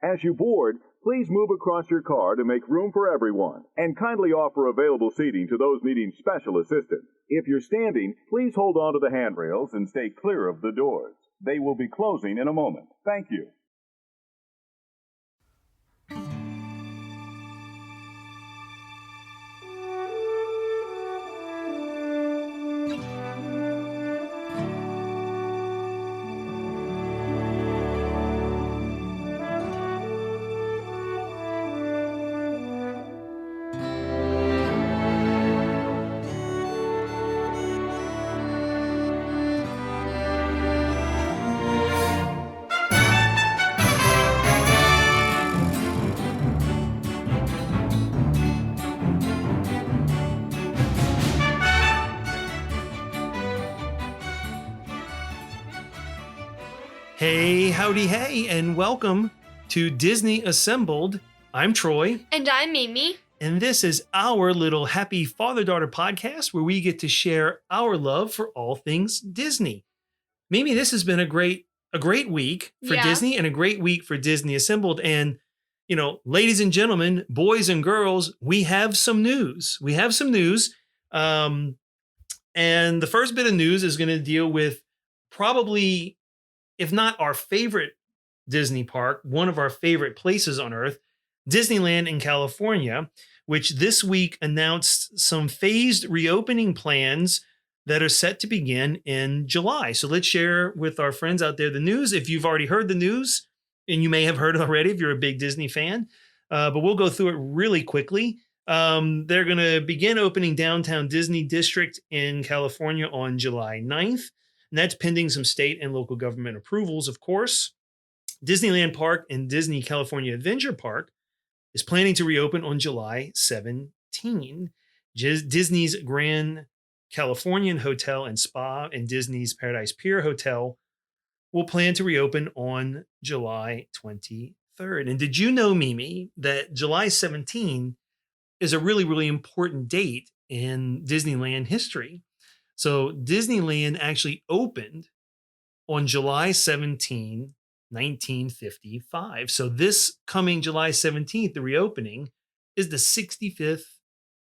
As you board, please move across your car to make room for everyone, and kindly offer available seating to those needing special assistance. If you're standing, please hold on to the handrails and stay clear of the doors. They will be closing in a moment. Thank you. Hey, howdy, hey, and welcome to Disney Assembled. I'm Troy. And I'm Mimi. And this is our little happy father-daughter podcast where we get to share our love for all things Disney. Mimi, this has been a great week for Disney and a great week for Disney Assembled. And, you know, ladies and gentlemen, boys and girls, we have some news. And the first bit of news is going to deal with probably, if not our favorite Disney park, one of our favorite places on earth, Disneyland in California, which this week announced some phased reopening plans that are set to begin in July. So let's share with our friends out there the news. If you've already heard the news, and you may have heard it already if you're a big Disney fan, but we'll go through it really quickly. They're going to begin opening Downtown Disney District in California on July 9th. And that's pending some state and local government approvals, of course. Disneyland Park and Disney California Adventure Park is planning to reopen on July 17. Disney's Grand Californian Hotel and Spa and Disney's Paradise Pier Hotel will plan to reopen on July 23rd. And did you know, Mimi, that July 17 is a really, really important date in Disneyland history? So Disneyland actually opened on July 17, 1955. So this coming July 17th, the reopening, is the 65th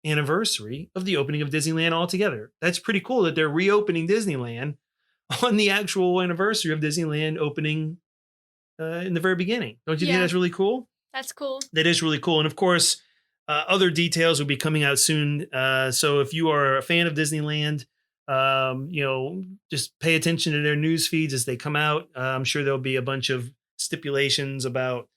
anniversary of the opening of Disneyland altogether. That's pretty cool that they're reopening Disneyland on the actual anniversary of Disneyland opening in the very beginning. Don't you think that's really cool? That's cool. That is really cool. And of course, other details will be coming out soon. So if you are a fan of Disneyland, just pay attention to their news feeds as they come out. I'm sure there'll be a bunch of stipulations about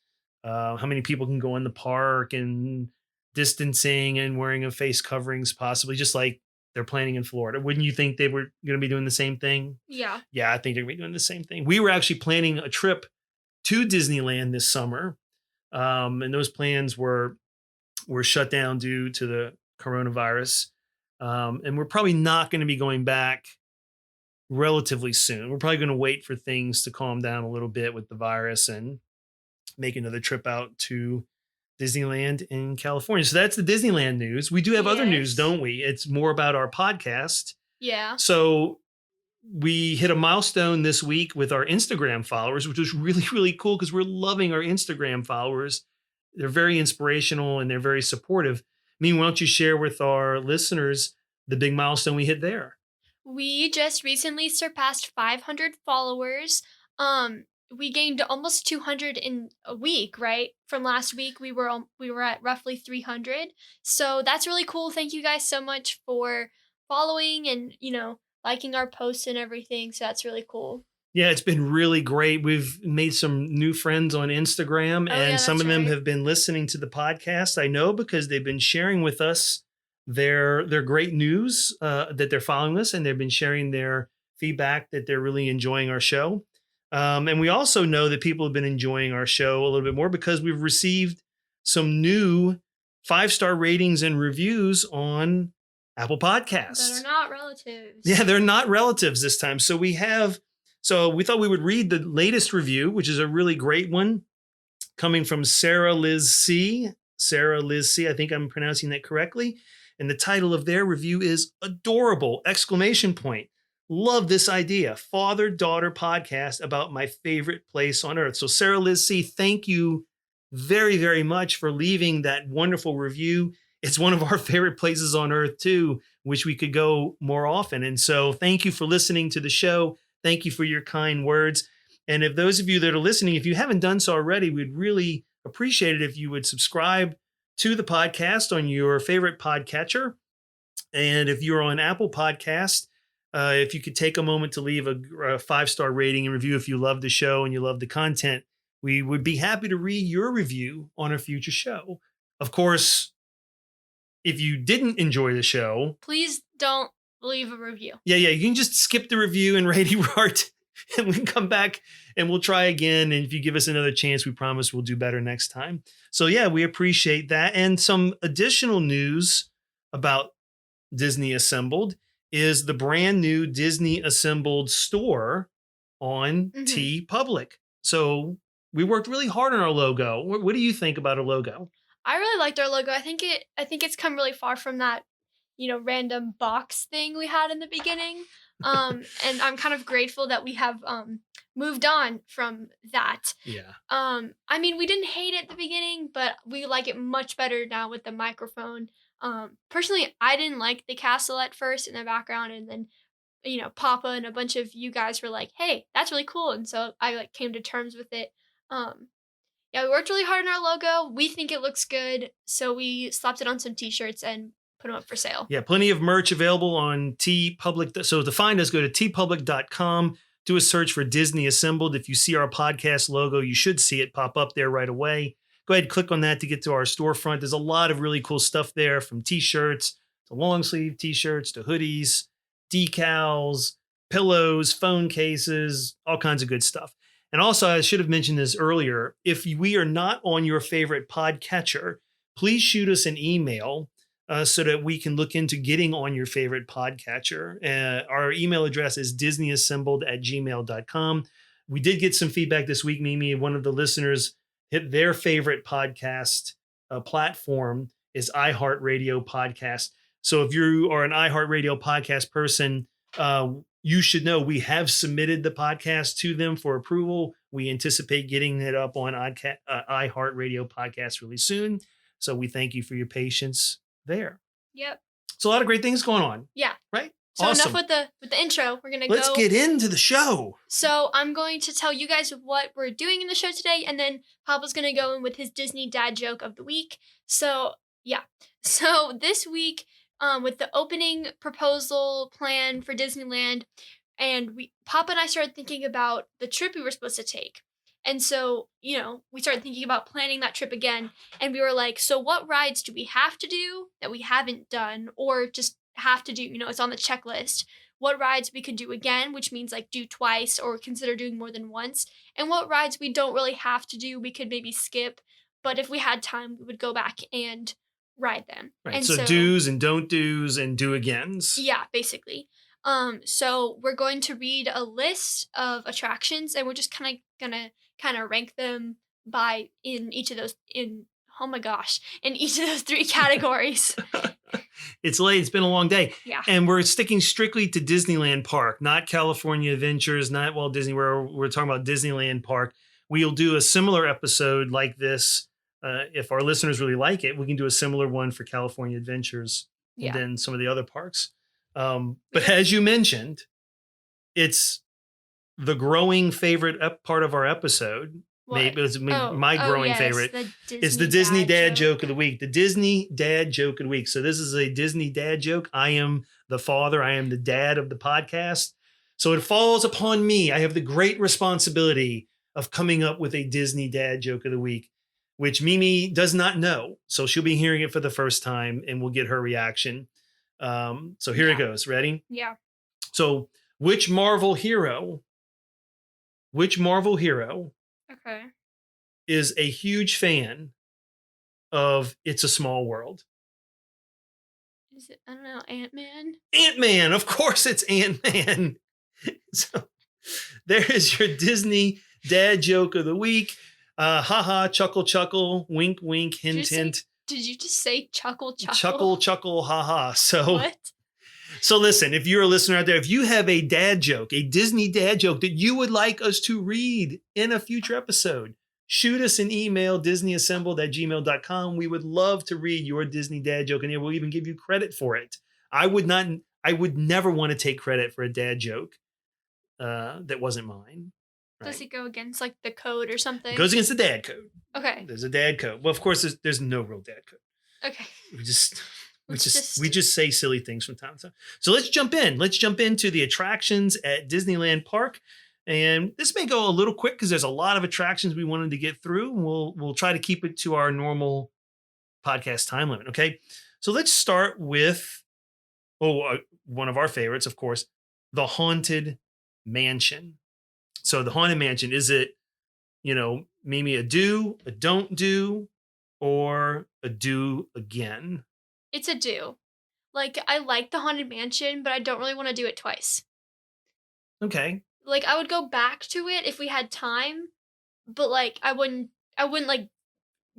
how many people can go in the park and distancing and wearing of face coverings, possibly, just like they're planning in Florida. Wouldn't you think they were going to be doing the same thing? Yeah. Yeah, I think they're going to be doing the same thing. We were actually planning a trip to Disneyland this summer, and those plans were shut down due to the coronavirus. And we're probably not going to be going back relatively soon. We're probably going to wait for things to calm down a little bit with the virus and make another trip out to Disneyland in California. So that's the Disneyland news. We do have other news, don't we? It's more about our podcast. Yeah. So we hit a milestone this week with our Instagram followers, which was really, really cool because we're loving our Instagram followers. They're very inspirational and they're very supportive. I mean, why don't you share with our listeners the big milestone we hit there? We just recently surpassed 500 followers. We gained almost 200 in a week, right? From last week, we were at roughly 300. So that's really cool. Thank you guys so much for following and, liking our posts and everything. So that's really cool. Yeah, it's been really great. We've made some new friends on Instagram, and some of them have been listening to the podcast. I know because they've been sharing with us their great news that they're following us, and they've been sharing their feedback that they're really enjoying our show. And we also know that people have been enjoying our show a little bit more because we've received some new 5-star ratings and reviews on Apple Podcasts. That are not relatives. Yeah, they're not relatives this time. So we thought we would read the latest review, which is a really great one, coming from Sarah Liz C. Sarah Liz C. I think I'm pronouncing that correctly. And the title of their review is Adorable! ! Love this idea. Father-daughter podcast about my favorite place on earth. So Sarah Liz C., thank you very, very much for leaving that wonderful review. It's one of our favorite places on earth too. Wish we could go more often. And so thank you for listening to the show. Thank you for your kind words. And if those of you that are listening, if you haven't done so already, we'd really appreciate it if you would subscribe to the podcast on your favorite podcatcher. And if you're on Apple Podcast, if you could take a moment to leave a 5-star rating and review if you love the show and you love the content, we would be happy to read your review on a future show. Of course, if you didn't enjoy the show, please don't leave a review. Yeah, you can just skip the review and iHeart, and we can come back and we'll try again. And if you give us another chance, we promise we'll do better next time. So yeah, we appreciate that. And some additional news about Disney Assembled is the brand new Disney Assembled store on TeePublic. So we worked really hard on our logo. What do you think about our logo? I really liked our logo. I think it's come really far from that, random box thing we had in the beginning. And I'm kind of grateful that we have moved on from that. Yeah. I mean, we didn't hate it at the beginning, but we like it much better now with the microphone. Personally, I didn't like the castle at first in the background, and then, Papa and a bunch of you guys were like, hey, that's really cool. And so I came to terms with it. Yeah, we worked really hard on our logo. We think it looks good. So we slapped it on some t-shirts and put them up for sale. Yeah, plenty of merch available on TeePublic. So to find us, go to teepublic.com, do a search for Disney Assembled. If you see our podcast logo, you should see it pop up there right away. Go ahead and click on that to get to our storefront. There's a lot of really cool stuff there, from t-shirts to long sleeve t-shirts to hoodies, decals, pillows, phone cases, all kinds of good stuff. And also, I should have mentioned this earlier. If we are not on your favorite podcatcher, please shoot us an email so that we can look into getting on your favorite podcatcher. Our email address is disneyassembled@gmail.com. We did get some feedback this week, Mimi. One of the listeners hit their favorite podcast platform is iHeart Radio Podcast. So if you are an iHeart Radio Podcast person, you should know we have submitted the podcast to them for approval. We anticipate getting it up on iHeart Radio Podcast really soon. So we thank you for your patience there. Yep. So a lot of great things going on. Yeah. Right? So awesome. Enough with the intro. We're gonna Let's get into the show. So I'm going to tell you guys what we're doing in the show today, and then Papa's gonna go in with his Disney dad joke of the week. So yeah. So this week, with the opening proposal plan for Disneyland, and Papa and I started thinking about the trip we were supposed to take. And so, we started thinking about planning that trip again, and we were like, so what rides do we have to do that we haven't done, or just have to do, it's on the checklist? What rides we could do again, which means do twice or consider doing more than once, and what rides we don't really have to do, we could maybe skip, but if we had time, we would go back and ride them. Right. And so do's and don't do's and do agains. Yeah, basically. So we're going to read a list of attractions, and we're just kind of gonna rank them in each of those in each of those 3 categories. It's late. It's been a long day. Yeah. And we're sticking strictly to Disneyland Park, not California Adventures, not Walt Disney, where we're talking about Disneyland Park. We'll do a similar episode like this. If our listeners really like it, we can do a similar one for California Adventures and then some of the other parks. But as you mentioned, it's the growing favorite part of our episode. Maybe it was my growing favorite. It's the Disney dad joke of the week. The Disney dad joke of the week. So this is a Disney dad joke. I am the father. I am the dad of the podcast. So it falls upon me. I have the great responsibility of coming up with a Disney dad joke of the week, which Mimi does not know. So she'll be hearing it for the first time, and we'll get her reaction. So here it goes. Ready? Yeah. So which Marvel hero Okay. is a huge fan of It's a Small World? Is it, I don't know, Ant-Man? Ant-Man. Of course it's Ant-Man. So there is your Disney dad joke of the week. Ha, chuckle, chuckle, wink, wink, hint, hint. Did you just say chuckle, chuckle? Chuckle, chuckle, ha. So, what? So listen, if you're a listener out there, if you have a dad joke, a Disney dad joke that you would like us to read in a future episode, shoot us an email, disneyassembled@gmail.com. We would love to read your Disney dad joke, and we'll even give you credit for it. I would never want to take credit for a dad joke that wasn't mine. Right? Does it go against like the code or something? It goes against the dad code. Okay. There's a dad code. Well, of course, there's no real dad code. Okay. We just say silly things from time to time. So let's jump in. Let's jump into the attractions at Disneyland Park. And this may go a little quick because there's a lot of attractions we wanted to get through. We'll try to keep it to our normal podcast time limit. Okay. So let's start with one of our favorites, of course, the Haunted Mansion. So the Haunted Mansion, is it, maybe a do, a don't do, or a do again? It's a do. Like, I like the Haunted Mansion, but I don't really want to do it twice. Okay. Like, I would go back to it if we had time, but like I wouldn't like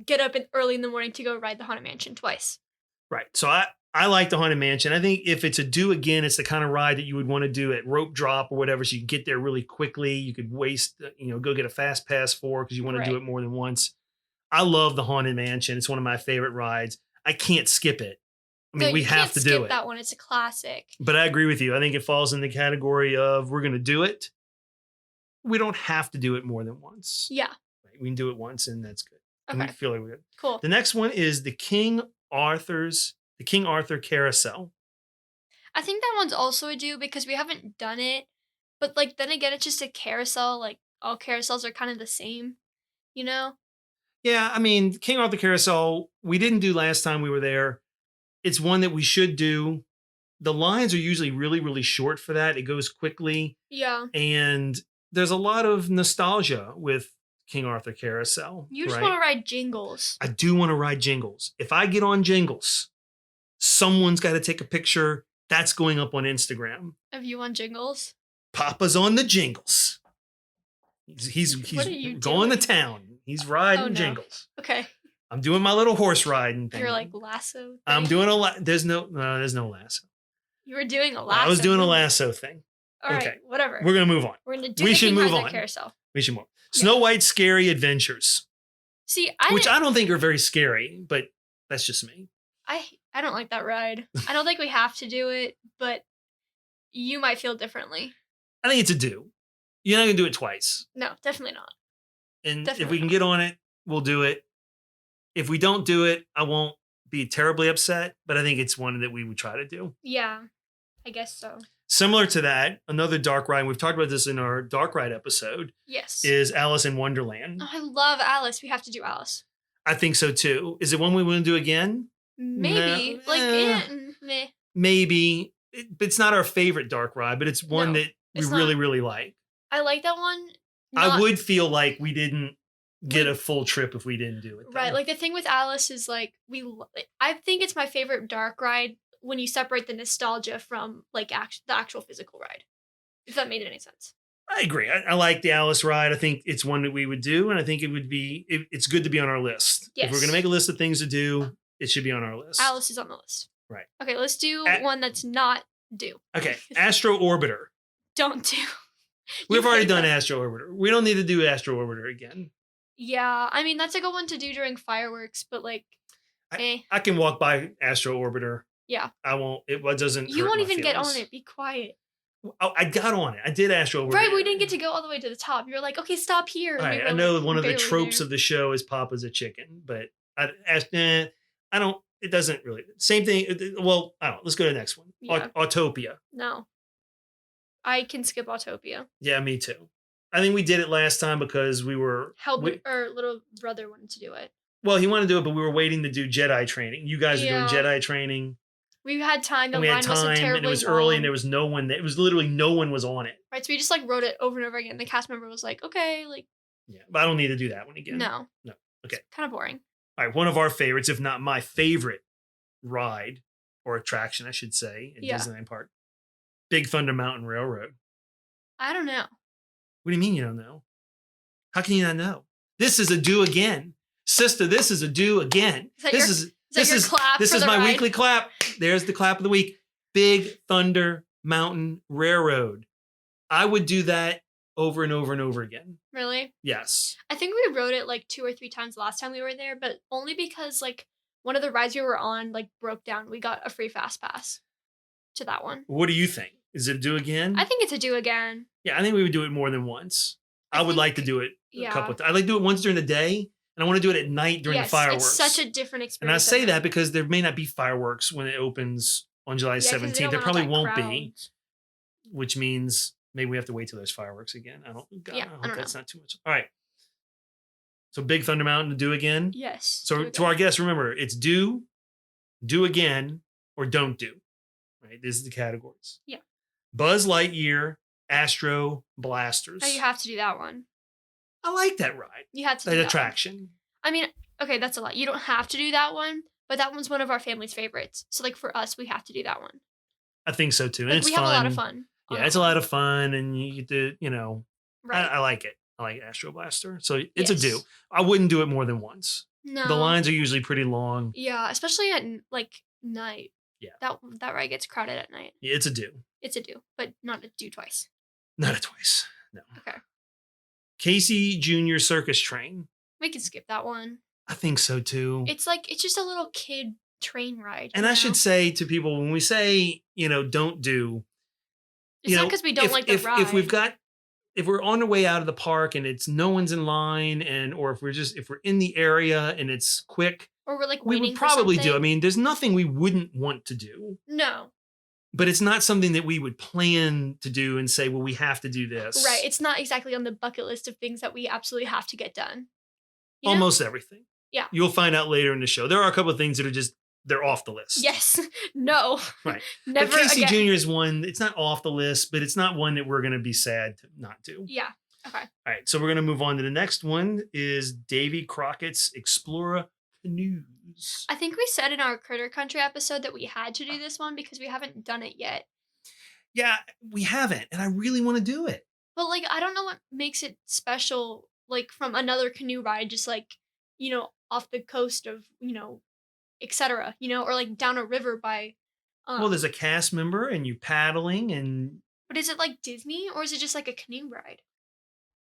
get up early in the morning to go ride the Haunted Mansion twice. Right. So I like the Haunted Mansion. I think if it's a do again, it's the kind of ride that you would want to do at rope drop or whatever, so you can get there really quickly. You could go get a fast pass for because you want to do it more than once. I love the Haunted Mansion. It's one of my favorite rides. I can't skip it. I mean, we have to do it. That one, it's a classic. But I agree with you. I think it falls in the category of we're going to do it. We don't have to do it more than once. Yeah. Right? We can do it once, and that's good. Okay. And we feel like we're good. Cool. The next one is the King Arthur Carousel. I think that one's also a do because we haven't done it. But like then again, it's just a carousel. Like all carousels are kind of the same, Yeah, I mean, King Arthur Carousel, we didn't do last time we were there. It's one that we should do. The lines are usually really, really short for that. It goes quickly. Yeah. And there's a lot of nostalgia with King Arthur Carousel. You just want to ride Jingles. I do want to ride Jingles. If I get on Jingles, someone's got to take a picture. That's going up on Instagram. Of you on Jingles? Papa's on the Jingles. He's going to town. He's riding Jingles. Okay. I'm doing my little horse riding thing. You're like lasso thing? I'm doing there's no lasso. You were doing a lasso. I was doing a lasso thing. All right, whatever. We're going to move on. We're going to do the King Arthur Carousel. We should move on. Snow White's Scary Adventures. See, which I don't think are very scary, but that's just me. I don't like that ride. I don't think we have to do it, but you might feel differently. I think it's a do. You're not going to do it twice. No, definitely not. And if we can get on it, we'll do it. If we don't do it, I won't be terribly upset, but I think it's one that we would try to do. Yeah, I guess so. Similar to that, another dark ride, we've talked about this in our dark ride episode. Yes. Is Alice in Wonderland. Oh, I love Alice. We have to do Alice. I think so too. Is it one we want to do again? Maybe. Meh. Maybe. It's not our favorite dark ride, but it's one that we really, really like. I like that one. I would feel like we didn't get a full trip if we didn't do it. Right. Like the thing with Alice is like I think it's my favorite dark ride when you separate the nostalgia from like the actual physical ride. If that made any sense. I agree. I like the Alice ride. I think it's one that we would do, and I think it's good to be on our list. Yes. If we're going to make a list of things to do, it should be on our list. Alice is on the list. Right. Okay, let's do one that's not do. Okay, Astro Orbiter. Don't do. We've already done Astro Orbiter. We don't need to do Astro Orbiter again. Yeah, I mean, that's a good one to do during fireworks, but like, I can walk by Astro Orbiter. Yeah. I won't. It doesn't. You won't even get on it. Be quiet. Oh, I got on it. I did Astro Orbiter. Right, we didn't get to go all the way to the top. You're like, okay, stop here. Right, I know one of the tropes of the show is Papa's a chicken, but I don't. It doesn't really. Same thing. Well, I don't. Let's go to the next one. Yeah. Autopia. No. I can skip Autopia. Yeah, me too. I think we did it last time because we were... our little brother wanted to do it. Well, he wanted to do it, but we were waiting to do Jedi training. You guys are doing Jedi training. We had time. The line wasn't terribly and it was long. Early, and there was no one. It was literally no one was on it. Right, so we just like wrote it over and over again. The cast member was like, "Okay, like." Yeah, but I don't need to do that one again. No. Okay. It's kind of boring. All right, one of our favorites, if not my favorite, ride or attraction, I should say, at Disneyland Park, Big Thunder Mountain Railroad. I don't know. What do you mean you don't know? How can you not know? This is a do again, sister. This is a do again. This is my weekly clap. There's the clap of the week. Big Thunder Mountain Railroad. I would do that over and over and over again. Really? Yes. I think we rode it like 2 or 3 times last time we were there, but only because like one of the rides we were on like broke down. We got a free fast pass to that one. What do you think? Is it do again? I think it's a do again. Yeah, I think we would do it more than once. I would like to do it a couple of times. I'd like to do it once during the day, and I want to do it at night during the fireworks. It's such a different experience. And I say that because there may not be fireworks when it opens on July 17th. There probably won't be, which means maybe we have to wait till there's fireworks again. I hope that's not too much. All right. So Big Thunder Mountain to do again? Yes. So to our guests, remember, it's do again, or don't do. Right? These are the categories. Yeah. Buzz Lightyear, Astro Blasters. Oh, you have to do that one. I like that ride. You have to do that that attraction. One. I mean, okay, that's a lot. You don't have to do that one, but that one's one of our family's favorites. So like for us, we have to do that one. I think so too. And like, it's we fun. have a lot of fun. Yeah, it's a lot of fun, and you get to, right. I like it. I like Astro Blaster. So it's a do. I wouldn't do it more than once. No. The lines are usually pretty long. Yeah, especially at like night. Yeah. That ride gets crowded at night. Yeah, it's a do. It's a do, but not a do twice. Not a twice. No. Okay. Casey Jr. Circus Train. We can skip that one. I think so too. It's just a little kid train ride. And I should say to people, when we say, don't do, it's not because we don't like the ride. If we're on the way out of the park and it's no one's in line, or if we're in the area and it's quick, or we're like we waiting would probably for something. do. I mean, there's nothing we wouldn't want to do. No. But it's not something that we would plan to do and say, well, we have to do this. Right. It's not exactly on the bucket list of things that we absolutely have to get done. Almost everything. Yeah. You'll find out later in the show. There are a couple of things that are they're off the list. Yes. No. Right. Never but Casey again. Jr. is one, it's not off the list, but it's not one that we're going to be sad to not do. Yeah. Okay. All right. So we're going to move on to the next one is Davy Crockett's Explorer Canoes. I think we said in our Critter Country episode that we had to do this one because we haven't done it yet. Yeah, we haven't. And I really want to do it. But like, I don't know what makes it special, like from another canoe ride, just like, off the coast of, etc., or like down a river by. Well, there's a cast member and you paddling and. But is it like Disney or is it just like a canoe ride?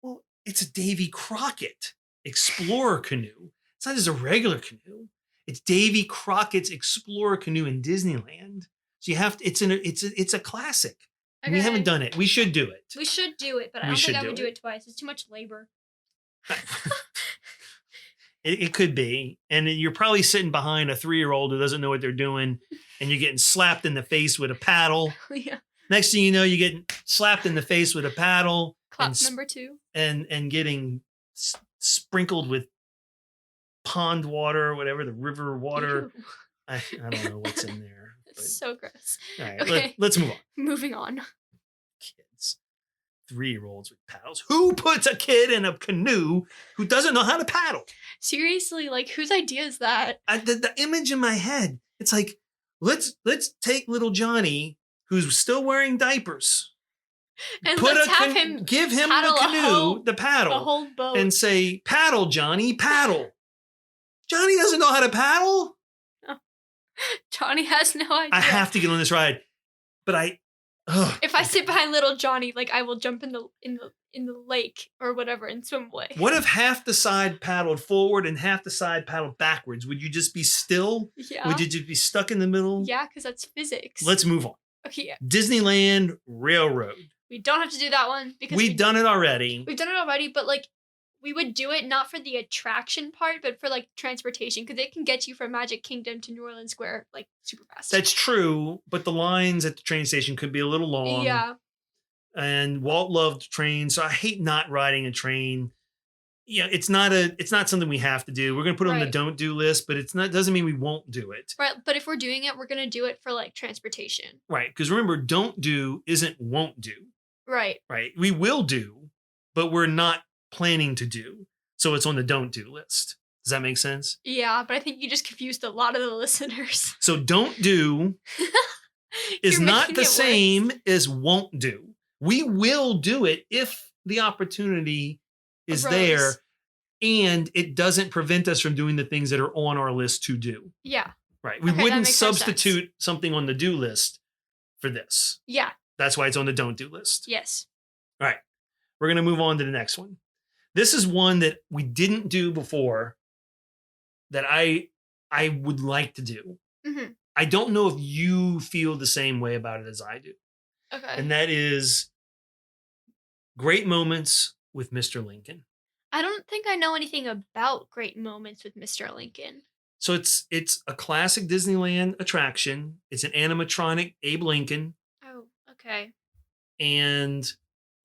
Well, it's a Davy Crockett Explorer Canoe. It's not just a regular canoe. It's Davy Crockett's Explorer Canoe in Disneyland. So you have to. It's a classic. Okay. We haven't done it. We should do it. We should do it, but I don't think I would do it twice. It's too much labor. It could be. And you're probably sitting behind a 3-year-old who doesn't know what they're doing, and you're getting slapped in the face with a paddle. Yeah. Next thing you know, you're getting slapped in the face with a paddle. Clap number 2. And getting sprinkled with pond water or whatever, the river water. I don't know what's in there. It's so gross. All right, okay. Let's move on. Moving on. Kids. 3-year-olds with paddles. Who puts a kid in a canoe who doesn't know how to paddle? Seriously, like whose idea is that? The image in my head, it's like, let's take little Johnny, who's still wearing diapers, and give him the canoe, the paddle, a whole boat, and say, paddle, Johnny, paddle. Johnny doesn't know how to paddle. No. Johnny has no idea. I have to get on this ride, but if I sit behind little Johnny, like I will jump in the lake or whatever and swim away. What if half the side paddled forward and half the side paddled backwards? Would you just be still? Yeah. Would you just be stuck in the middle? Yeah, because that's physics. Let's move on. Okay, yeah. Disneyland Railroad. We don't have to do that one because we've done it already. We've done it already, but like we would do it not for the attraction part, but for like transportation, because it can get you from Magic Kingdom to New Orleans Square like super fast. That's true, but the lines at the train station could be a little long. Yeah. And Walt loved trains, so I hate not riding a train. Yeah, it's not something we have to do. We're gonna put it on the don't do list, but doesn't mean we won't do it. Right, but if we're doing it, we're gonna do it for like transportation. Right, because remember, don't do isn't won't do. Right. Right. We will do, but we're not planning to do. So it's on the don't do list. Does that make sense? Yeah, but I think you just confused a lot of the listeners. So don't do is not the same as won't do. We will do it if the opportunity is there and it doesn't prevent us from doing the things that are on our list to do. Yeah. Right. We wouldn't substitute something on the do list for this. Yeah. That's why it's on the don't do list. Yes. All right. We're going to move on to the next one. This is one that we didn't do before that I would like to do. Mm-hmm. I don't know if you feel the same way about it as I do. Okay. And that is great moments with Mr. Lincoln. I don't think I know anything about great moments with Mr. Lincoln. So it's a classic Disneyland attraction. It's an animatronic Abe Lincoln. Oh, okay. And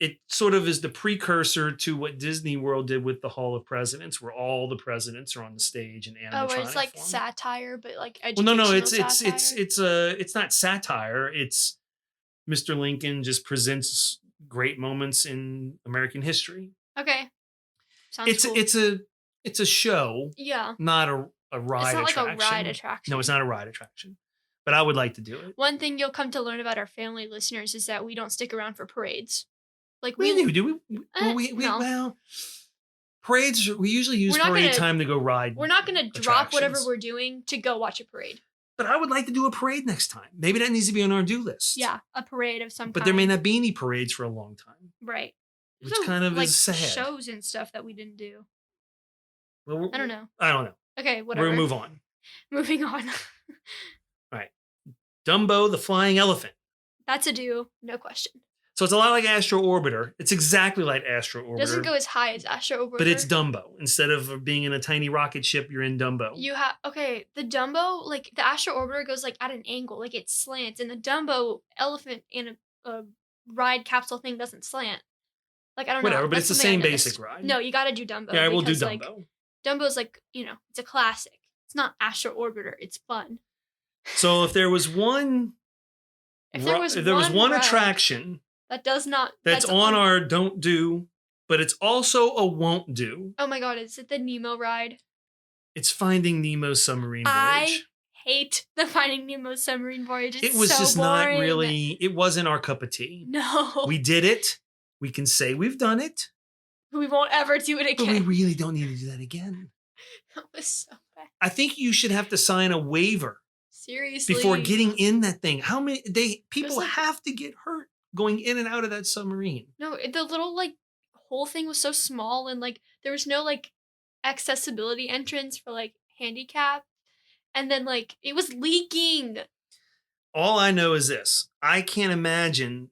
it sort of is the precursor to what Disney World did with the Hall of Presidents, where all the presidents are on the stage in animatronic where it's like form. satire, but like Well, educational no, satire? it's not satire. It's Mr. Lincoln just presents great moments in American history. Okay. Sounds cool. It's a show. Yeah. Not a ride It's not attraction. like a ride attraction. No, it's not a ride attraction. But I would like to do it. One thing you'll come to learn about our family listeners is that we don't stick around for parades. Like We do. no. Well, parades, we usually use parade time to go ride. We're not going to drop whatever we're doing to go watch a parade. But I would like to do a parade next time. Maybe that needs to be on our do list. Yeah, a parade of some kind. But there may not be any parades for a long time. Right. Which kind of is sad. Shows and stuff that we didn't do. Well, I don't know. Okay, whatever. We're going to move on. Moving on. All right. Dumbo the Flying Elephant. That's a do, no question. So it's a lot like Astro Orbiter. It's exactly like Astro Orbiter. It doesn't go as high as Astro Orbiter. But it's Dumbo. Instead of being in a tiny rocket ship, you're in Dumbo. The Dumbo, like the Astro Orbiter goes like at an angle, like it slants, and the Dumbo elephant in a ride capsule thing doesn't slant. Like I don't know. Whatever, but it's the same basic ride. No, you gotta do Dumbo. Yeah, we'll do Dumbo. Like, Dumbo's like, it's a classic. It's not Astro Orbiter. It's fun. So if there was one attraction that's on our don't do, but it's also a won't do. Oh my god, is it the Nemo ride? It's Finding Nemo's Submarine Voyage. I hate the Finding Nemo Submarine Voyage. It's it was so just boring. not really, it wasn't our cup of tea. No. We did it. We can say we've done it. We won't ever do it again. But we really don't need to do that again. That was so bad. I think you should have to sign a waiver. Seriously. Before getting in that thing. How many people have to get hurt going in and out of that submarine? No, the little like whole thing was so small, and like there was no like accessibility entrance for like handicap, and then like it was leaking. All I know is this. I can't imagine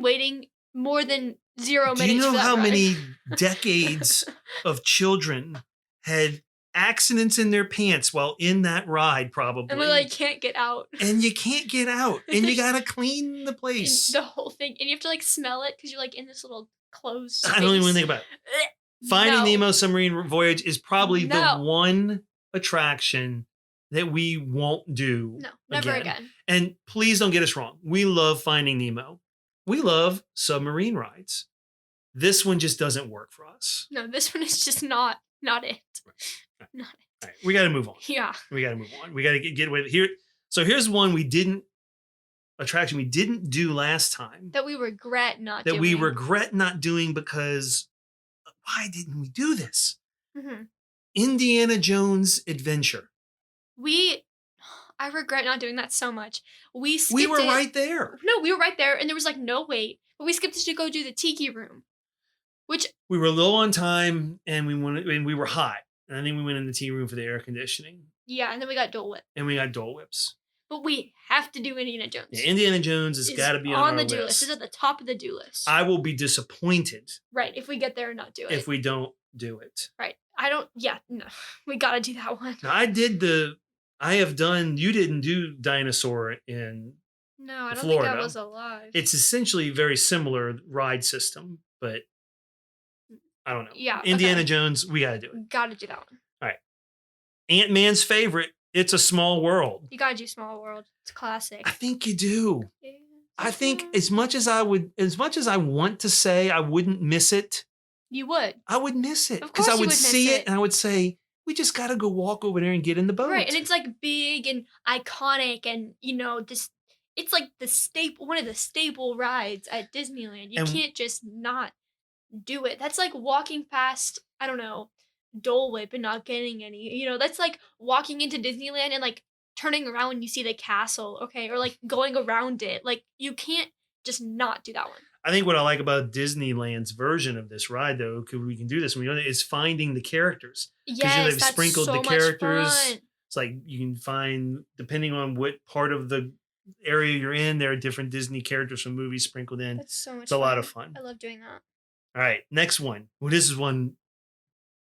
waiting more than 0 minutes. Do you know for that how ride. many decades of children had accidents in their pants while in that ride, probably? And we like can't get out. And you can't get out. And you gotta clean the place. The whole thing. And you have to like smell it because you're like in this little closed space. I don't even think about it. Finding Nemo Submarine Voyage is probably the one attraction that we won't do. No, never again. And please don't get us wrong. We love Finding Nemo. We love submarine rides. This one just doesn't work for us. No, this one is just not it. Right. Not it. All right, we got to move on. Yeah. We got to move on. We got to get away here. So here's one attraction we didn't do last time. That we regret not doing because why didn't we do this? Mm-hmm. Indiana Jones Adventure. I regret not doing that so much. We were right there. No, we were right there, and there was like no wait. But we skipped it to go do the Tiki Room, which we were low on time, and we were hot. And I think we went in the tea room for the air conditioning. Yeah, and then we got Dole Whip. And we got Dole Whips. But we have to do Indiana Jones. Yeah, Indiana Jones has got to be on the do list. It's at the top of the do list. I will be disappointed. Right, if we get there and not do it. If we don't do it. Right. No. We got to do that one. Now, you didn't do Dinosaur in No, I don't Florida. think I was alive. It's essentially a very similar ride system, but I don't know. Yeah. Indiana Jones, we got to do it. Got to do that one. All right. Ant-Man's favorite, It's a Small World. You got to do Small World. It's classic. I think you do. Yeah, I think as much as I want to say I wouldn't miss it. You would. I would miss it. Of course Because I you would see miss it and I would say, we just got to go walk over there and get in the boat. Right, and it's like big and iconic, and it's like one of the staple rides at Disneyland. You can't just not do it. That's like walking past, I don't know, Dole Whip and not getting any. That's like walking into Disneyland and like turning around when you see the castle, okay, or like going around it. Like you can't just not do that one. I think what I like about Disneyland's version of this ride, though, because we can do this, is finding the characters. Yes, they've that's sprinkled so the much characters. fun. It's like you can find, depending on what part of the area you're in, there are different Disney characters from movies sprinkled in. That's so much It's a lot of fun. I love doing that. All right, next one. Well, this is one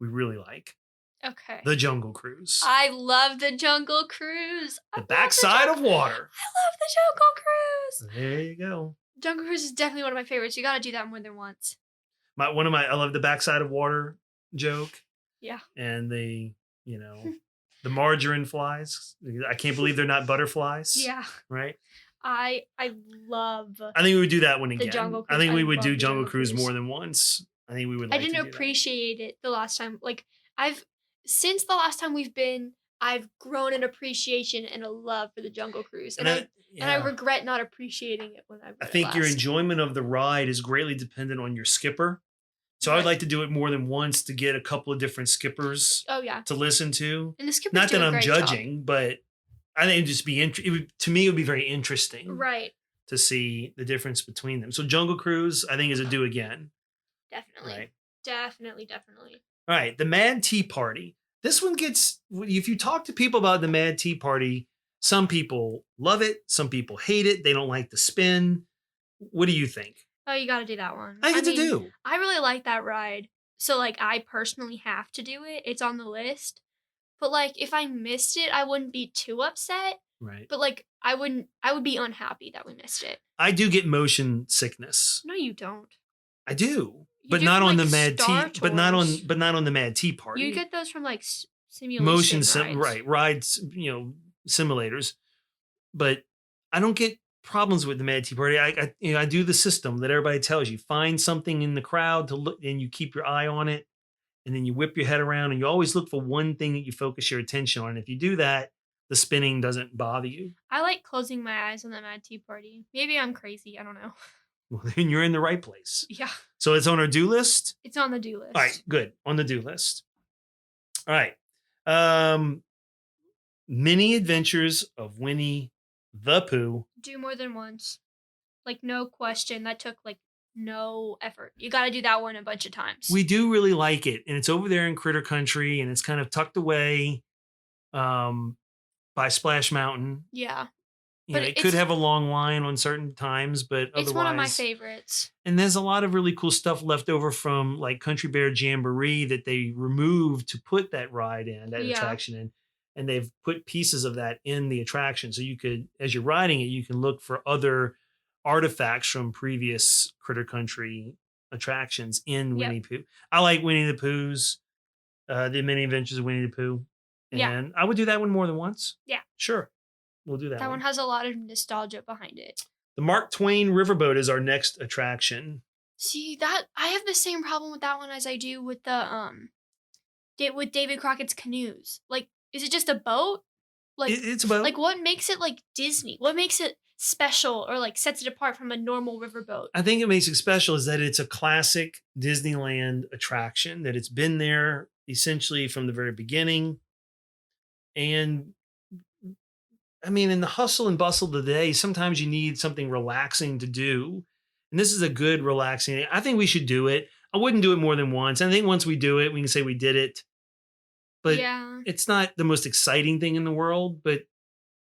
we really like. Okay. The Jungle Cruise. I love the Jungle Cruise. The backside of water. I love the Jungle Cruise. There you go. Jungle Cruise is definitely one of my favorites. You got to do that more than once. I love the backside of water joke. Yeah. And the margarine flies. I can't believe they're not butterflies. Yeah. Right? I love I think we would do that one again. the Jungle Cruise. I think we would love do the Jungle Cruise more than once. I think we would like I didn't appreciate it the last time. Like since the last time we've been, I've grown an appreciation and a love for the Jungle Cruise. And I regret not appreciating it when I think your enjoyment of the ride is greatly dependent on your skipper. So I would like to do it more than once to get a couple of different skippers to listen to. And the skippers not do that a I'm great judging, job. But I think it'd just be to me it would be very interesting. Right. To see the difference between them. So Jungle Cruise, I think, is a do again. Definitely. Right. Definitely. All right. The Mad Tea Party. This one gets, if you talk to people about the Mad Tea Party, some people love it. Some people hate it. They don't like the spin. What do you think? Oh, you got to do that one. I do. I really like that ride. So, like, I personally have to do it. It's on the list. But, like, if I missed it, I wouldn't be too upset. Right. But, like, I would be unhappy that we missed it. I do get motion sickness. No, you don't. I do. But not on the Mad Tea. But not on the Mad Tea Party. You get those from like simulation motion rides. Rides, simulators. But I don't get problems with the Mad Tea Party. I do the system that everybody tells you. Find something in the crowd to look, and you keep your eye on it, and then you whip your head around, and you always look for one thing that you focus your attention on. And if you do that, the spinning doesn't bother you. I like closing my eyes on the Mad Tea Party. Maybe I'm crazy. I don't know. Well, then you're in the right place. Yeah. So it's on our do list? It's on the do list. All right, good. On the do list. All right. Mini Adventures of Winnie the Pooh. Do more than once. Like, no question. That took, like, no effort. You got to do that one a bunch of times. We do really like it. And it's over there in Critter Country, and it's kind of tucked away by Splash Mountain. Yeah. But it could have a long line on certain times, but otherwise. It's one of my favorites. And there's a lot of really cool stuff left over from like Country Bear Jamboree that they removed to put that ride in, that attraction in. And they've put pieces of that in the attraction. So you could, as you're riding it, you can look for other artifacts from previous Critter Country attractions in Winnie the Pooh. I like Winnie the Pooh's, the Mini Adventures of Winnie the Pooh. And I would do that one more than once. Yeah. Sure. We'll do that. That one has a lot of nostalgia behind it. The Mark Twain Riverboat is our next attraction. See, that I have the same problem with that one as I do with the with David Crockett's canoes. Like, is it just a boat? Like, it's a boat. Like, what makes it like Disney? What makes it special or like sets it apart from a normal riverboat? I think it makes it special is that it's a classic Disneyland attraction, that it's been there essentially from the very beginning. And I mean, in the hustle and bustle of the day, sometimes you need something relaxing to do. And this is a good relaxing. I think we should do it. I wouldn't do it more than once. I think once we do it, we can say we did it. But it's not the most exciting thing in the world, but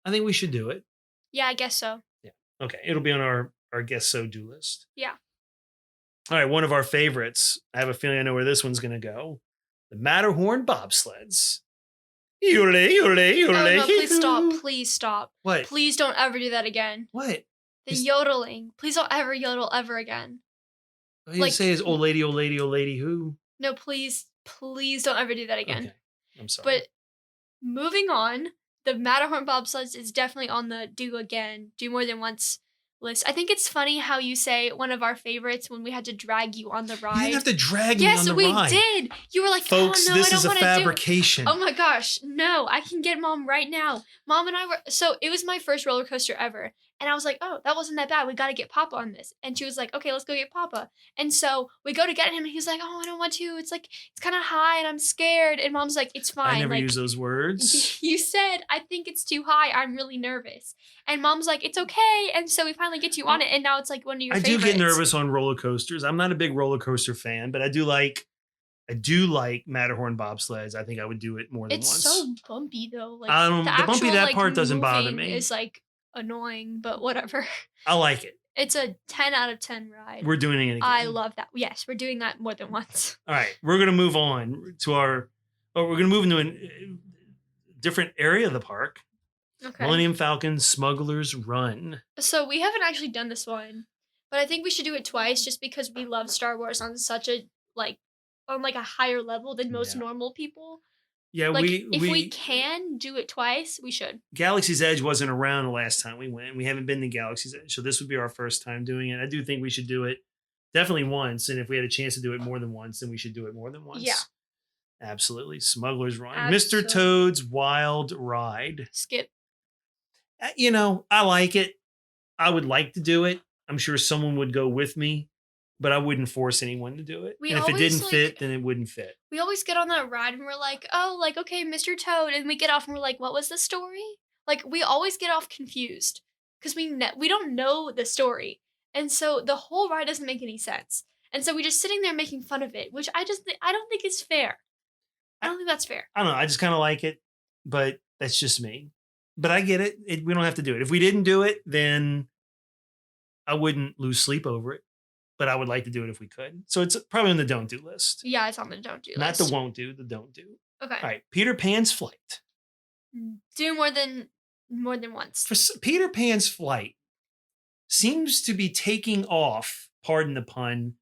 I think we should do it. Yeah, I guess so. Yeah. Okay. It'll be on our guess so do list. Yeah. All right. One of our favorites. I have a feeling I know where this one's going to go. The Matterhorn bobsleds. Yodelay, yodelay, yodelay. Oh, no, please stop. Please stop. What? Please don't ever do that again. What? The yodeling. Please don't ever yodel ever again. All you say is, old lady, who? No, please don't ever do that again. Okay. I'm sorry. But moving on, the Matterhorn bobsleds is definitely on the do more than once list. I think it's funny how you say one of our favorites when we had to drag you on the ride. You didn't have to drag me on the ride. Yes, we did. You were like, folks, oh no, this I is don't a fabrication. Oh my gosh, no, I can get Mom right now. Mom and I were, so it was my first roller coaster ever. And I was like, oh, that wasn't that bad. We got to get Papa on this. And she was like, okay, let's go get Papa. And so we go to get him and he's like, oh, I don't want to. It's like, it's kind of high and I'm scared. And Mom's like, it's fine. I never like, use those words. You said, I think it's too high. I'm really nervous. And Mom's like, it's okay. And so we finally get you on it. And now it's like one of your favorites. I do get nervous on roller coasters. I'm not a big roller coaster fan, but I do like Matterhorn bobsleds. I think I would do it more than once. It's so bumpy though. Like the bumpy that part doesn't bother me. It's like annoying, but whatever. I like it. It's a 10 out of 10 ride. We're doing it again. I love that. Yes, we're doing that more than once. All right, we're gonna move on to we're gonna move into a different area of the park. Okay. Millennium Falcon Smuggler's Run. So we haven't actually done this one, but I think we should do it twice just because we love Star Wars on such a on a higher level than most normal people. Yeah, like, if we can do it twice, we should. Galaxy's Edge wasn't around the last time we went. We haven't been to Galaxy's Edge, so this would be our first time doing it. I do think we should do it definitely once, and if we had a chance to do it more than once, then we should do it more than once. Yeah. Absolutely. Smuggler's Run. Absolutely. Mr. Toad's Wild Ride. Skip. I like it. I would like to do it. I'm sure someone would go with me, but I wouldn't force anyone to do it. And if it didn't fit, then it wouldn't fit. We always get on that ride and we're like, oh, okay, Mr. Toad. And we get off and we're like, what was the story? Like, we always get off confused because we don't know the story. And so the whole ride doesn't make any sense. And so we're just sitting there making fun of it, which I don't think is fair. I don't think that's fair. I don't know. I just kind of like it, but that's just me. But I get it. We don't have to do it. If we didn't do it, then I wouldn't lose sleep over it. But I would like to do it if we could. So it's probably on the don't do list. Yeah, it's on the don't do list. Not the won't do, the don't do. Okay. All right. Peter Pan's Flight. Do more than once. For Peter Pan's Flight seems to be taking off, pardon the pun,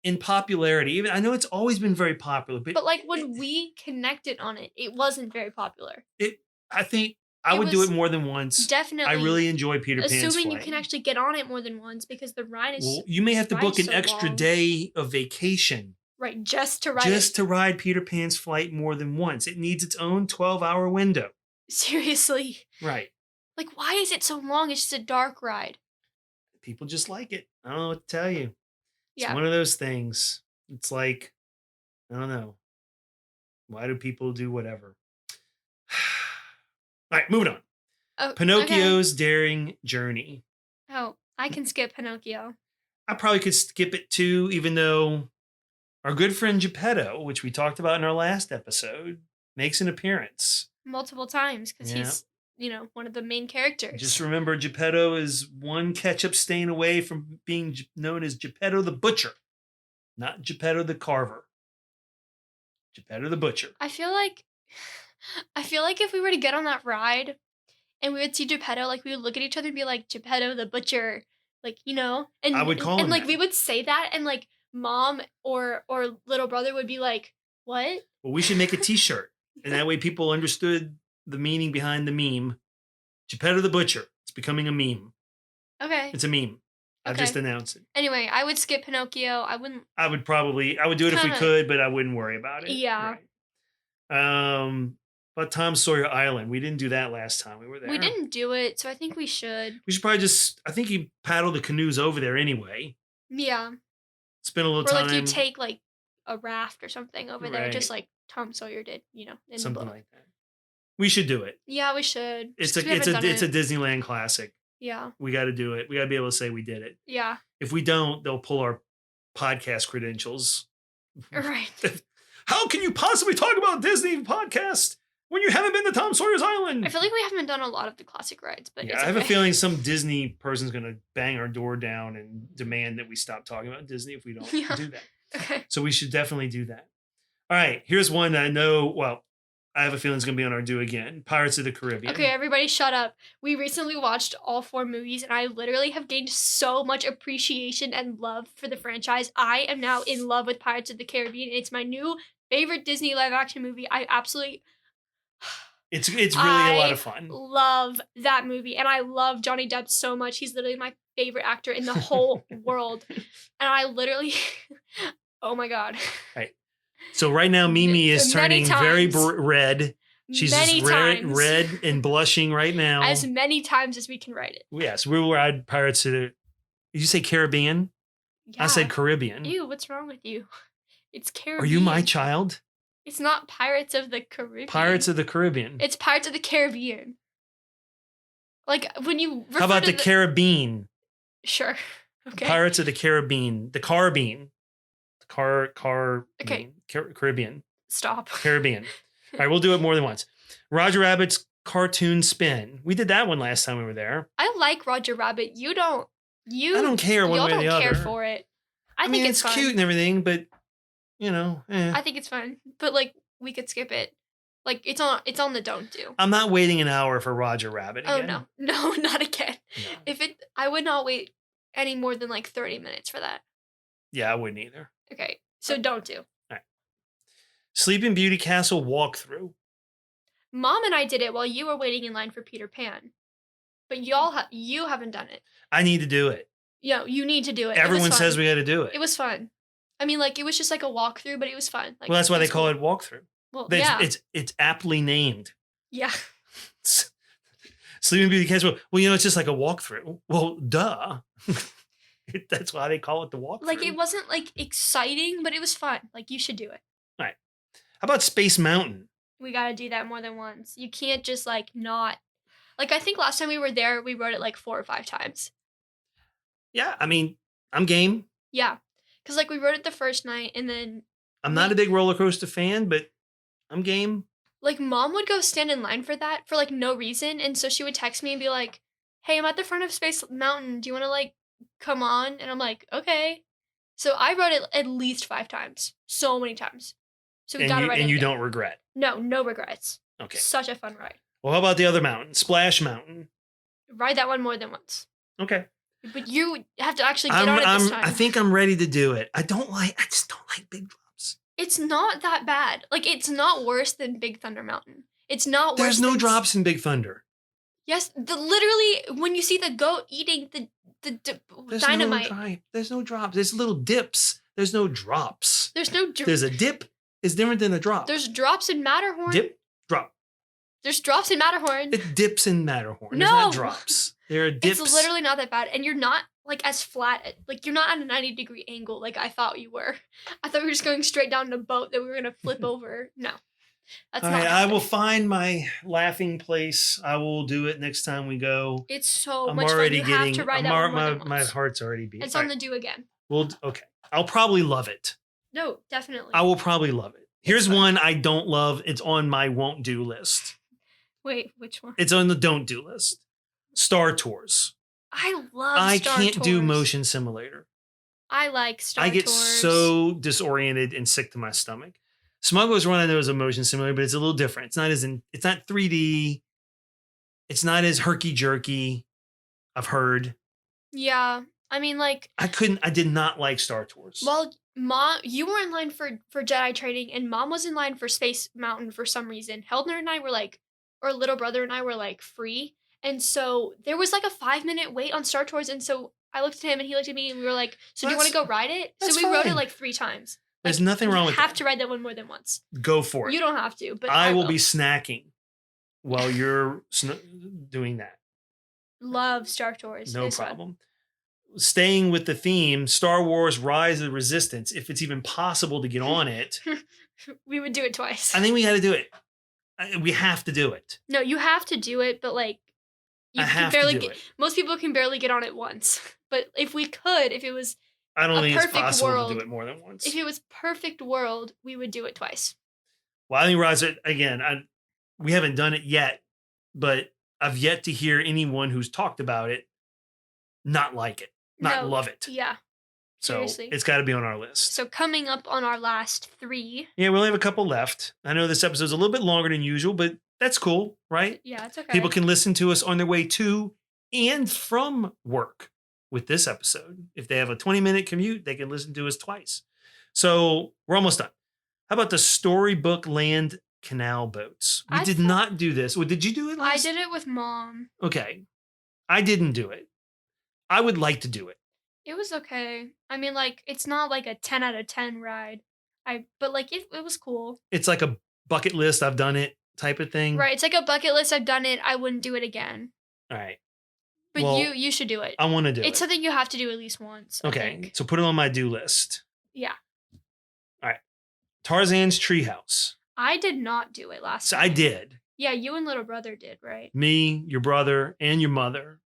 in popularity. Even I know it's always been very popular, but when we connected on it, it wasn't very popular. I think I would do it more than once. Definitely. I really enjoy Peter Pan's Flight. Assuming you can actually get on it more than once because the ride is. Well, you may have to book an extra long. day of vacation. Right, just to ride. Just to ride Peter Pan's Flight more than once. It needs its own 12-hour window. Seriously. Right. Why is it so long? It's just a dark ride. People just like it. I don't know what to tell you. It's one of those things. It's like, I don't know. Why do people do whatever? All right, moving on. Oh, Pinocchio's Daring Journey. Oh, I can skip Pinocchio. I probably could skip it too, even though our good friend Geppetto, which we talked about in our last episode, makes an appearance. Multiple times because he's, one of the main characters. Just remember, Geppetto is one ketchup stain away from being known as Geppetto the Butcher, not Geppetto the Carver. Geppetto the Butcher. I feel like if we were to get on that ride and we would see Geppetto, we would look at each other and be like, Geppetto the Butcher, and I would call him that. We would say that and mom or little brother would be like, what? Well, we should make a t-shirt and that way people understood the meaning behind the meme. Geppetto the Butcher. It's becoming a meme. Okay. It's a meme. I've just announced it. Anyway, I would skip Pinocchio. I would do it if we could, but I wouldn't worry about it. Yeah. Right. But Tom Sawyer Island. We didn't do that last time we were there. We didn't do it, so I think we should. We should probably I think you paddle the canoes over there anyway. Yeah. Spend a little time. Or you take a raft or something over there, just like Tom Sawyer did, in something the book. like that. We should do it. Yeah, we should. It's a Disneyland classic. Yeah. We got to do it. We got to be able to say we did it. Yeah. If we don't, they'll pull our podcast credentials. Right. How can you possibly talk about Disney podcast when you haven't been to Tom Sawyer's Island? I feel like we haven't done a lot of the classic rides, but yeah, I have a feeling some Disney person's going to bang our door down and demand that we stop talking about Disney if we don't do that. Okay. So we should definitely do that. All right. Here's one that I know, I have a feeling it's going to be on our do again. Pirates of the Caribbean. Okay, everybody shut up. We recently watched all 4 movies, and I literally have gained so much appreciation and love for the franchise. I am now in love with Pirates of the Caribbean. It's my new favorite Disney live-action movie. I absolutely... It's really a lot of fun. I love that movie, and I love Johnny Depp so much. He's literally my favorite actor in the whole world. And I literally... oh my God. Right. So right now, Mimi is turning very red. She's many just times. red and blushing right now. As many times as we can write it. Yes, we will ride Pirates of the... Did you say Caribbean? Yeah. I said Caribbean. Ew, what's wrong with you? It's Caribbean. Are you my child? It's not Pirates of the Caribbean. Pirates of the Caribbean. It's Pirates of the Caribbean. Like, when you refer How about to the Caribbean? Sure. Okay. Pirates of the Caribbean. The Caribbean. Okay. Caribbean. Stop. Caribbean. All right, we'll do it more than once. Roger Rabbit's cartoon spin. We did that one last time we were there. I like Roger Rabbit. I don't care one way or the other. Y'all don't care for it. I think it's fun. Cute and everything, but I think it's fun. But like we could skip it. Like it's on the don't do. I'm not waiting an hour for Roger Rabbit again. Oh no, not again. No. I would not wait any more than like 30 minutes for that. Yeah, I wouldn't either. Okay, so don't do. All right. Sleeping Beauty Castle walkthrough. Mom and I did it while you were waiting in line for Peter Pan, but you haven't done it. I need to do it. Yeah, you need to do it. Everyone says we got to do it. It was fun. I mean, like it was just like a walkthrough, but it was fun. Like, well, that's why they call it walkthrough. Well, yeah. It's aptly named. Yeah. Sleeping Beauty Castle. Well, it's just like a walkthrough. Well, duh. That's why they call it the walkthrough. Like it wasn't like exciting, but it was fun. Like you should do it. All right. How about Space Mountain? We got to do that more than once. You can't just like not. Like I think last time we were there, we rode it like 4 or 5 times. Yeah, I mean, I'm game. Yeah. Because like we rode it the first night and then. I'm not a big roller coaster fan, but I'm game. Like Mom would go stand in line for that for like no reason. And so she would text me and be like, hey, I'm at the front of Space Mountain. Do you want to like come on? And I'm like, okay. So I rode it at least 5 times. So many times. So we got to ride it. And you again. don't regret? No regrets. Okay. Such a fun ride. Well, how about the other mountain? Splash Mountain. Ride that one more than once. Okay. But you have to actually get on it this time. I think I'm ready to do it. I just don't like big drops. It's not that bad. Like, it's not worse than Big Thunder Mountain. It's not worse. There's no drops in Big Thunder. Yes, literally, when you see the goat eating the dynamite. There's no drops. There's little dips. There's no drops. There's no There's a dip. It's different than a drop. There's drops in Matterhorn. Dip, drop. There's drops in Matterhorn. It dips in Matterhorn. No. There's not drops. There are dips. It's literally not that bad. And you're not, like, as flat. Like, you're not at a 90-degree angle like I thought you were. I thought we were just going straight down in a boat that we were going to flip over. No. That's all not right, happening. I will find my laughing place. I will do it next time we go. It's so I'm much already fun. You getting, have to ride that one more than once. my heart's already beating. It's on the do again. Okay. I'll probably love it. No, definitely. I will probably love it. Here's one I don't love. It's on my won't do list. Wait, which one? It's on the don't do list. Star Tours. I love I Star can't Tours. do Motion Simulator. I like Star Tours. I get so disoriented and sick to my stomach. Smuggler's Run I know is a motion simulator, but it's a little different. It's not 3D. It's not as herky jerky. I've heard. Yeah. I mean, like, I did not like Star Tours. well, Mom, you were in line for Jedi training, and Mom was in line for Space Mountain for some reason. Heldner and I were like, or little brother and I were like free. And so there was like a 5-minute wait on Star Tours. And so I looked at him and he looked at me and we were like, so do you want to go ride it? So we rode it like 3 times. There's nothing wrong with that. You have to ride that one more than once. Go for it. You don't have to, but I will be snacking while you're doing that. Love Star Tours. No problem. Staying with the theme, Star Wars Rise of the Resistance, if it's even possible to get on it. We would do it twice. I think we got to do it. We have to do it. No, you have to do it, but like, you can barely get. Most people can barely get on it once. But if we could, if it was, I don't think it's possible world, to do it more than once. If it was perfect world, we would do it twice. Well, I think Rise again. We haven't done it yet, but I've yet to hear anyone who's talked about it not like it, not love it. Yeah. So seriously. It's got to be on our list. So coming up on our last 3. Yeah, we only have a couple left. I know this episode's a little bit longer than usual, but that's cool, right? Yeah, it's okay. People can listen to us on their way to and from work with this episode. If they have a 20-minute commute, they can listen to us twice. So we're almost done. How about the Storybook Land canal boats? We did not do this. Well, did you do it last? I did it with Mom. Okay. I didn't do it. I would like to do it. It was okay. I mean, like, it's not like a 10 out of 10 ride. But like, it was cool. It's like a bucket list. I've done it. type of thing. Right. It's like a bucket list. I've done it. I wouldn't do it again. All right. But Well, you should do it. I want to do it. It's something you have to do at least once. I Okay. think. So put it on my do list. Yeah. All right. Tarzan's Treehouse. I did not do it last So time. I did. Yeah, you and little brother did, right? Me, your brother, and your mother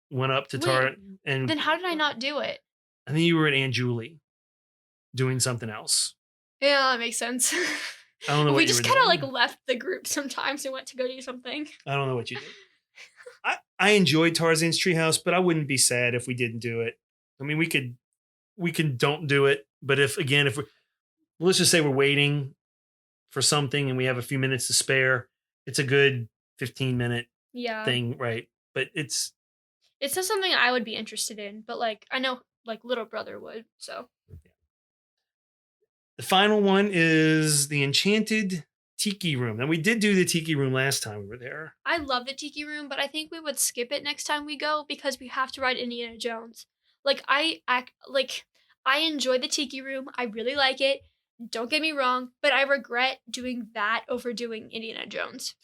went up to Tarzan. And Then how did I not do it? I think you were at Aunt Julie doing something else. Yeah, that makes sense. I don't know what We you just were kind of doing. like left the group sometimes and went to go do something. I don't know what you did. I enjoyed Tarzan's Treehouse, but I wouldn't be sad if we didn't do it. I mean, we can don't do it, but let's just say we're waiting for something and we have a few minutes to spare, it's a good 15-minute Yeah. thing, right? But it's not something I would be interested in, but like I know like little brother would, so. the final one is the Enchanted Tiki Room. And we did do the Tiki Room last time we were there. I love the Tiki Room, but I think we would skip it next time we go because we have to ride Indiana Jones. Like I enjoy the Tiki Room. I really like it. Don't get me wrong, but I regret doing that over doing Indiana Jones.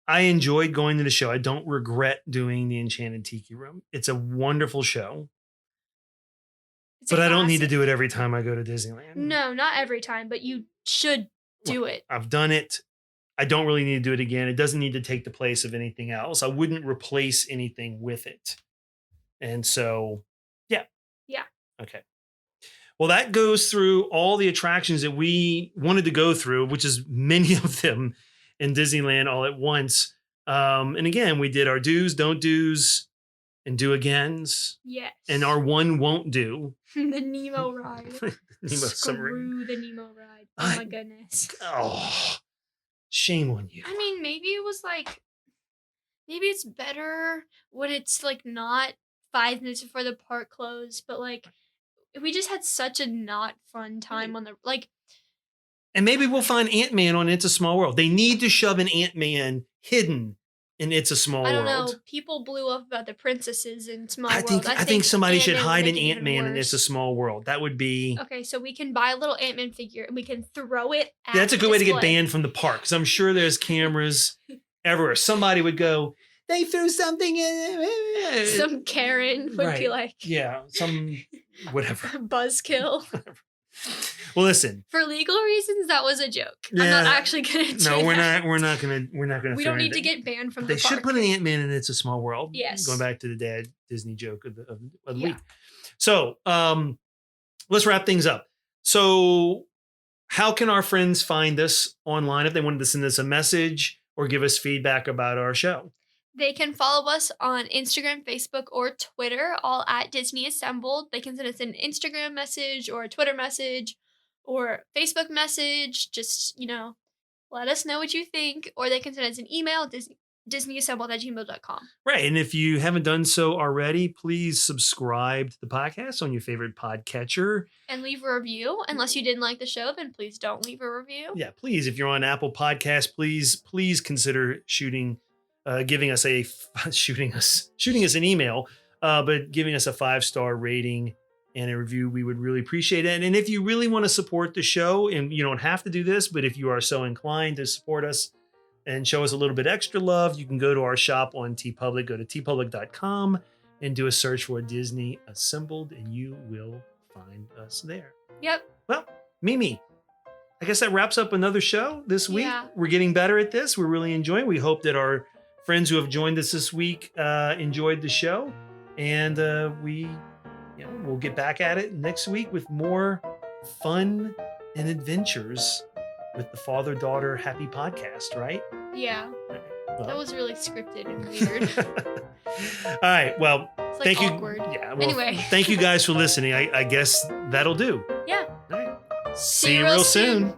I enjoyed going to the show. I don't regret doing the Enchanted Tiki Room. It's a wonderful show. But I don't need to do it every time I go to Disneyland. No, not every time, but you should do it. I've done it. I don't really need to do it again. It doesn't need to take the place of anything else. I wouldn't replace anything with it. And so, yeah. Yeah. Okay. Well, that goes through all the attractions that we wanted to go through, which is many of them in Disneyland all at once. And again, we did our do's, don't do's, and do agains. Yes. And our one won't do. The Nemo ride. Nemo submarine. Screw the Nemo ride. Oh my goodness. Oh, shame on you. I mean, maybe it's better when it's like not 5 minutes before the park closed, but like we just had such a not fun time on the like. And maybe we'll find Ant-Man on It's a Small World. They need to shove an Ant-Man hidden in It's a Small World. I don't know. People blew up about the princesses in Small I World. think somebody should Ant-Man hide would an make it even Ant-Man in It's a worse. Small World. That would be... Okay, so we can buy a little Ant-Man figure and we can throw it at That's a the good way to get display. banned from the park, because I'm sure there's cameras everywhere. Somebody would go, they threw something in. Some Karen would be like, yeah, some whatever. buzzkill. Well, listen. For legal reasons, that was a joke. I'm Yeah. not actually gonna do No, we're that. not gonna. We don't need to get banned from They the park. should put an Ant-Man in It's a Small World. Yes. Going back to the dad Disney joke of the Yeah. week. So let's wrap things up. So how can our friends find us online if they wanted to send us a message or give us feedback about our show? They can follow us on Instagram, Facebook, or Twitter, all at Disney Assembled. They can send us an Instagram message or a Twitter message or Facebook message. Just, let us know what you think. Or they can send us an email, disneyassembled@gmail.com. Right. And if you haven't done so already, please subscribe to the podcast on your favorite podcatcher. And leave a review. Unless you didn't like the show, then please don't leave a review. Yeah, please. If you're on Apple Podcasts, please consider giving us shooting us an email, but giving us a 5-star rating and a review. We would really appreciate it. And if you really want to support the show, and you don't have to do this, but if you are so inclined to support us and show us a little bit extra love, you can go to our shop on TeePublic. Go to tpublic.com and do a search for Disney Assembled, and you will find us there. Yep. Well, Mimi, I guess that wraps up another show this week. Yeah. We're getting better at this. We're really enjoying it. We hope that our friends who have joined us this week enjoyed the show, and we'll get back at it next week with more fun and adventures with the Father-Daughter Happy Podcast, right? Yeah. Well. That was really scripted and weird. All right. Well, It's like thank you. awkward. Yeah. Well, Anyway. Thank you guys for listening. I guess that'll do. Yeah. All right. See you real soon.